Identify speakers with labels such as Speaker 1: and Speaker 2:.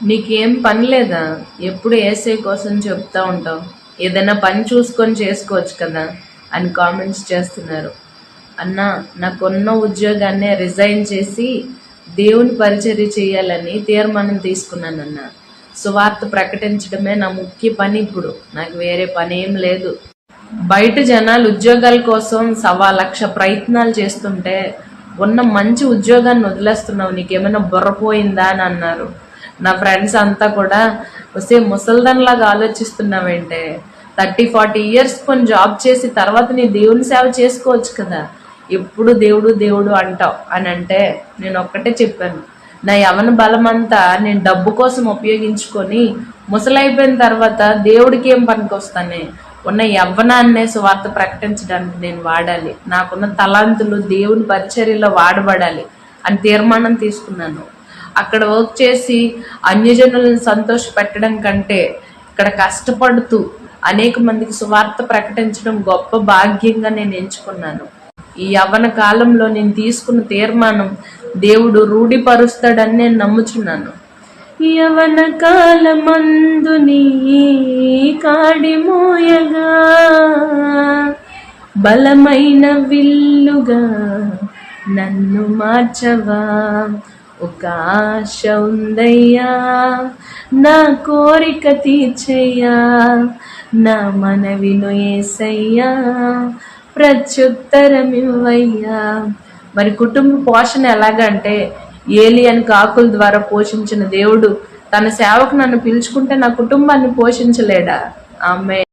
Speaker 1: నీకేం పని లేదా? ఎప్పుడు ఏసై కోసం చెప్తా ఉంటావు. ఏదైనా పని చూసుకొని చేసుకోవచ్చు కదా అని కామెంట్స్ చేస్తున్నారు. అన్నా, నాకున్న ఉద్యోగాన్నే రిజైన్ చేసి దేవుని పరిచర్య చేయాలని తీర్మానం తీసుకున్నానన్నా. సువార్త ప్రకటించడమే నా ముఖ్య పని. ఇప్పుడు నాకు వేరే పని ఏం లేదు. బయట జనాలు ఉద్యోగాల కోసం 1,00,000 ప్రయత్నాలు చేస్తుంటే ఉన్న మంచి ఉద్యోగాన్ని వదిలేస్తున్నావు, నీకేమైనా బుర్రపోయిందా అని అన్నారు. నా ఫ్రెండ్స్ అంతా కూడా వస్తే ముసల్దాన్లాగా ఆలోచిస్తున్నావేంటే, 30-40 ఇయర్స్ కొన్ని జాబ్ చేసి తర్వాత నీ దేవుని సేవ చేసుకోవచ్చు కదా, ఎప్పుడు దేవుడు దేవుడు అంటావు అని అంటే నేను ఒక్కటే చెప్పాను, నా యవన బలమంతా నేను డబ్బు కోసం ఉపయోగించుకొని ముసలైపోయిన తర్వాత దేవుడికి ఏం పనికి వస్తానే, ఉన్న యవ్వనాన్నే సువార్త ప్రకటించడానికి నేను వాడాలి. నాకున్న తలాంతులు దేవుని పరిచర్యలో వాడబడాలి అని తీర్మానం తీసుకున్నాను. అక్కడ వర్క్ చేసి అన్యజనులను సంతోష పెట్టడం కంటే ఇక్కడ కష్టపడుతూ అనేక మందికి సువార్త ప్రకటించడం గొప్ప భాగ్యంగా నేను ఎంచుకున్నాను. ఈ యవ్వన కాలంలో నేను తీసుకున్న తీర్మానం దేవుడు రూఢిపరుస్తాడని నేను నమ్ముచున్నాను. యవన కాలమందు నీ కాడి మోయగా బలమైన విల్లుగా నన్ను మార్చవా. ఒక ఆశ ఉందయ్యా, నా కోరిక తీర్చయ్యా, నా మనవిను యేసయ్యా, ప్రత్యుత్తరమివ్వయ్యా. మరి కుటుంబ పోషణ ఎలాగంటే, ఏలియన్ కాకుల ద్వారా పోషించిన దేవుడు తన సేవకు నన్ను పిలుచుకుంటే నా కుటుంబాన్ని పోషించలేడా? ఆమె